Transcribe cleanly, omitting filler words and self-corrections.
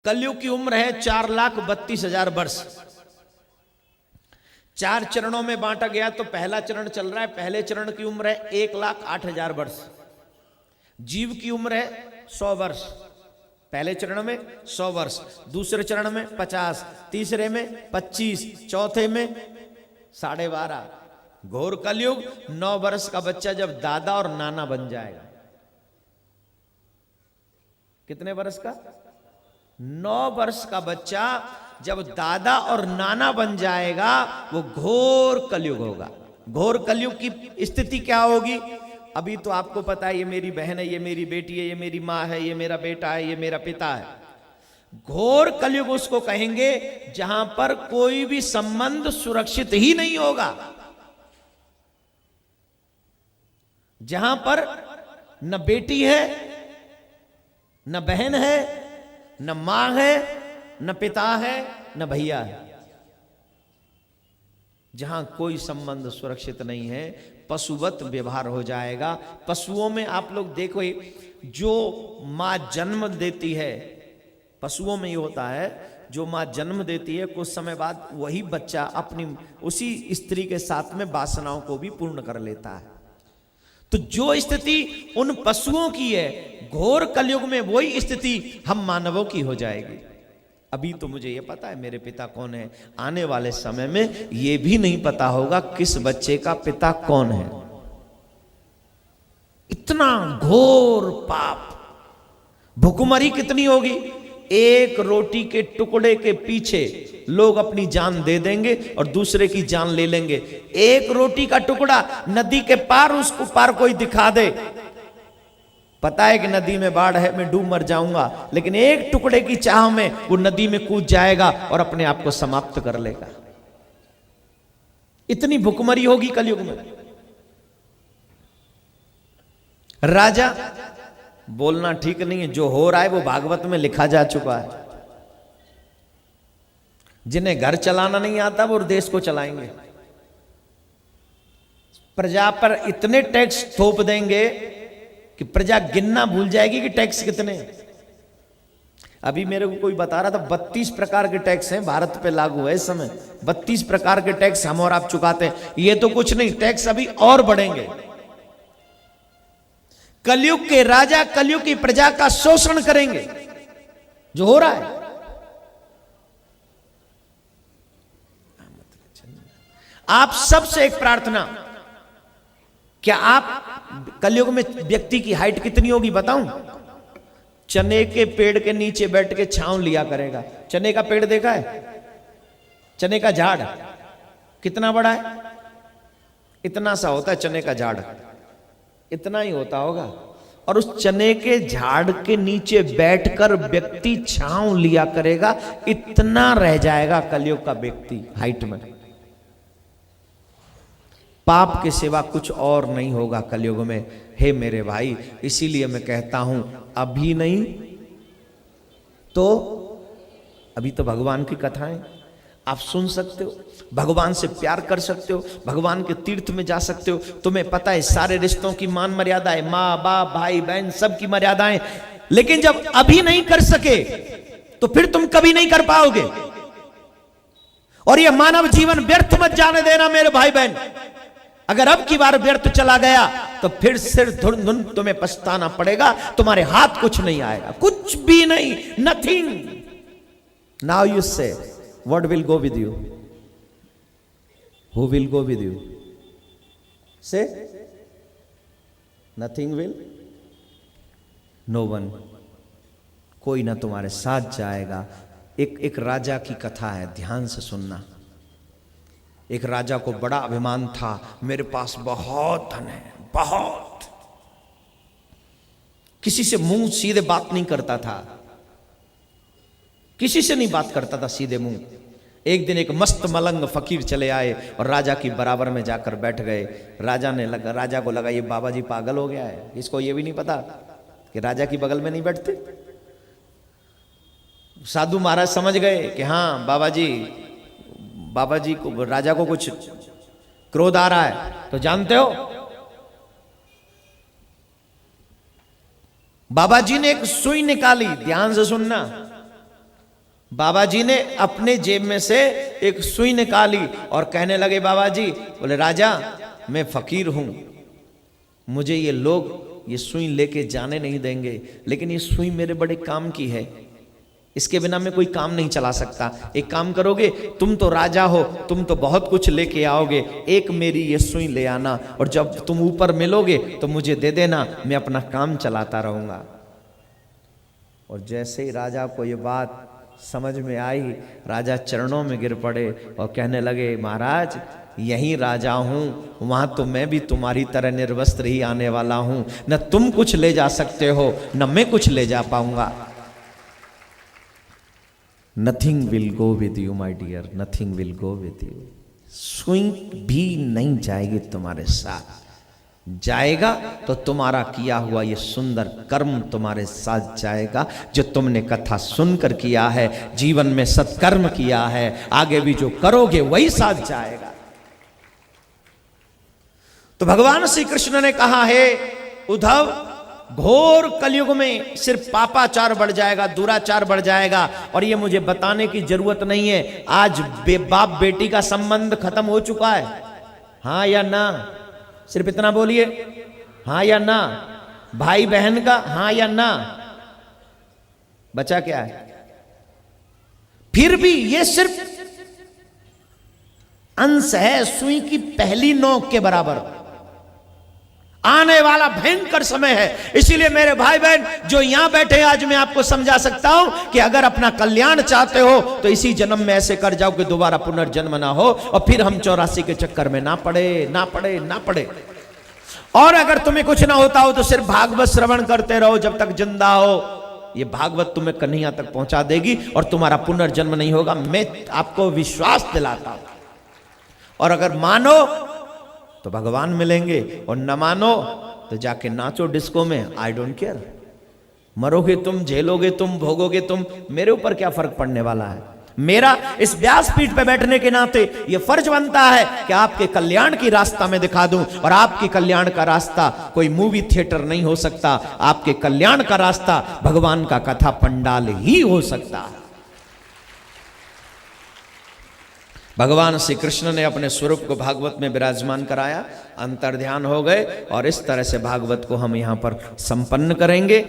कलयुग की उम्र है 4,32,000 वर्ष। 4 चरणों में बांटा गया तो पहला चरण चल रहा है, पहले चरण की उम्र है 1,08,000 वर्ष। जीव की उम्र है 100 वर्ष, पहले चरण में 100 वर्ष, दूसरे चरण में 50, तीसरे में 25, चौथे में 12.5। घोर कलयुग 9 वर्ष का बच्चा जब दादा और नाना बन जाएगा। कितने वर्ष का? 9 वर्ष का बच्चा जब दादा और नाना बन जाएगा वो घोर कलयुग होगा। घोर कलयुग की स्थिति क्या होगी? अभी तो आपको पता है, ये मेरी बहन है, ये मेरी बेटी है, ये मेरी माँ है, ये मेरा बेटा है, ये मेरा पिता है। घोर कलयुग उसको कहेंगे जहां पर कोई भी संबंध सुरक्षित ही नहीं होगा, जहां पर न बेटी है, न बहन है, न मां है, न पिता है, न भैया है। जहां कोई संबंध सुरक्षित नहीं है, पशुवत व्यवहार हो जाएगा। पशुओं में आप लोग देखो, जो मां जन्म देती है, पशुओं में ये होता है, जो मां जन्म देती है कुछ समय बाद वही बच्चा अपनी उसी स्त्री के साथ में वासनाओं को भी पूर्ण कर लेता है। तो जो स्थिति उन पशुओं की है, घोर कलयुग में वही स्थिति हम मानवों की हो जाएगी। अभी तो मुझे ये पता है मेरे पिता कौन है, आने वाले समय में ये भी नहीं पता होगा किस बच्चे का पिता कौन है। इतना घोर पाप, भुखमरी कितनी होगी। एक रोटी के टुकड़े के पीछे लोग अपनी जान दे देंगे और दूसरे की जान ले लेंगे। एक रोटी का टुकड़ा नदी के पार, उसको पार कोई दिखा दे, पता है कि नदी में बाढ़ है, मैं डूब मर जाऊंगा, लेकिन एक टुकड़े की चाह में वो नदी में कूद जाएगा और अपने आप को समाप्त कर लेगा। इतनी भुखमरी होगी कलयुग में। राजा बोलना ठीक नहीं है, जो हो रहा है वो भागवत में लिखा जा चुका है। जिन्हें घर चलाना नहीं आता वो देश को चलाएंगे। प्रजा पर इतने टैक्स थोप देंगे कि प्रजा गिनना भूल जाएगी कि टैक्स कितने। अभी मेरे को कोई बता रहा था 32 प्रकार के टैक्स हैं भारत पे लागू है इस समय। 32 प्रकार के टैक्स हम और आप चुकाते हैं। ये तो कुछ नहीं, टैक्स अभी और बढ़ेंगे। कलयुग के राजा कलयुग की प्रजा का शोषण करेंगे, जो हो रहा है। आप सबसे एक प्रार्थना, क्या आप कलयुग में व्यक्ति की हाइट कितनी होगी बताऊं? चने के पेड़ के नीचे बैठ के छांव लिया करेगा। चने का पेड़ देखा है? चने का झाड़ कितना बड़ा है? इतना सा होता है चने का झाड़, इतना ही होता होगा। और उस चने के झाड़ के नीचे बैठकर व्यक्ति छांव लिया करेगा, इतना रह जाएगा कलयुग का व्यक्ति हाइट में। पाप के सिवा कुछ और नहीं होगा कलयुग में। हे मेरे भाई, इसीलिए मैं कहता हूं, अभी नहीं तो अभी तो भगवान की कथाएं आप सुन सकते हो, भगवान से प्यार कर सकते हो, भगवान के तीर्थ में जा सकते हो। तुम्हें पता है सारे रिश्तों की मान मर्यादाएं, माँ बाप भाई बहन सब की मर्यादाएं। लेकिन जब अभी नहीं कर सके तो फिर तुम कभी नहीं कर पाओगे। और यह मानव जीवन व्यर्थ मत जाने देना मेरे भाई बहन। अगर अब की बार व्यर्थ चला गया तो फिर सिर धुन तुम्हें पछताना पड़ेगा। तुम्हारे हाथ कुछ नहीं आएगा, कुछ भी नहीं, नथिंग। नाउ यू से what will go with you, who will go with you? से नथिंग विल, नो वन, कोई ना तुम्हारे साथ जाएगा। एक राजा की कथा है, ध्यान से सुनना। एक राजा को बड़ा अभिमान था, मेरे पास बहुत धन है, बहुत। किसी से मुंह सीधे बात नहीं करता था, किसी से नहीं बात करता था सीधे मुंह। एक दिन एक मस्त मलंग फकीर चले आए और राजा की बराबर में जाकर बैठ गए। राजा को लगा ये बाबा जी पागल हो गया है, इसको ये भी नहीं पता कि राजा की बगल में नहीं बैठते। साधु महाराज समझ गए कि हाँ बाबा जी को, राजा को कुछ क्रोध आ रहा है। तो जानते हो बाबा जी ने एक सुई निकाली, ध्यान से सुनना। बाबा जी ने अपने जेब में से एक सुई निकाली और कहने लगे बाबा जी, बोले राजा मैं फकीर हूं, मुझे ये लोग ये सुई लेके जाने नहीं देंगे, लेकिन ये सुई मेरे बड़े काम की है, इसके बिना मैं कोई काम नहीं चला सकता। एक काम करोगे, तुम तो राजा हो, तुम तो बहुत कुछ लेके आओगे, एक मेरी ये सुई ले आना और जब तुम ऊपर मिलोगे तो मुझे दे देना, मैं अपना काम चलाता रहूंगा। और जैसे ही राजा को ये बात समझ में आई, राजा चरणों में गिर पड़े और कहने लगे महाराज यही राजा हूं, वहां तो मैं भी तुम्हारी तरह निर्वस्त्र ही आने वाला हूं, न तुम कुछ ले जा सकते हो न मैं कुछ ले जा पाऊंगा। Nothing will go with you my dear, nothing will go with you. सुई भी नहीं जाएगी तुम्हारे साथ, जाएगा तो तुम्हारा किया हुआ ये सुंदर कर्म तुम्हारे साथ जाएगा, जो तुमने कथा सुनकर किया है, जीवन में सत्कर्म किया है, आगे भी जो करोगे वही साथ जाएगा। तो भगवान श्री कृष्ण ने कहा है उद्धव, घोर कलयुग में सिर्फ पापाचार बढ़ जाएगा, दुराचार बढ़ जाएगा, और ये मुझे बताने की जरूरत नहीं है, आज बाप बेटी का संबंध खत्म हो चुका है। हाँ या ना, सिर्फ इतना बोलिए, हाँ या ना। भाई बहन का हाँ या ना, बचा क्या है? फिर भी ये सिर्फ अंश है, सुई की पहली नोक के बराबर। आने वाला भयंकर समय है, इसीलिए मेरे भाई बहन जो यहां बैठे हैं, आज मैं आपको समझा सकता हूं कि अगर अपना कल्याण चाहते हो तो इसी जन्म में ऐसे कर जाओ कि दोबारा पुनर्जन्म ना हो, और फिर हम 84 के चक्कर में ना पड़े। और अगर तुम्हें कुछ ना होता हो तो सिर्फ भागवत श्रवण करते रहो जब तक जिंदा हो, ये भागवत तुम्हें कन्हैया तक पहुंचा देगी और तुम्हारा पुनर्जन्म नहीं होगा, मैं आपको विश्वास दिलाता हूं। और अगर मानो तो भगवान मिलेंगे, और न मानो तो जाके नाचो डिस्को में, आई डोंट केयर। मरोगे तुम, झेलोगे तुम, भोगोगे तुम, मेरे ऊपर क्या फर्क पड़ने वाला है। मेरा इस व्यासपीठ पे बैठने के नाते ये फर्ज बनता है कि आपके कल्याण की रास्ता में दिखा दूं, और आपके कल्याण का रास्ता कोई मूवी थिएटर नहीं हो सकता, आपके कल्याण का रास्ता भगवान का कथा पंडाल ही हो सकता है। भगवान श्री कृष्ण ने अपने स्वरूप को भागवत में विराजमान कराया, अंतर्ध्यान हो गए, और इस तरह से भागवत को हम यहाँ पर संपन्न करेंगे।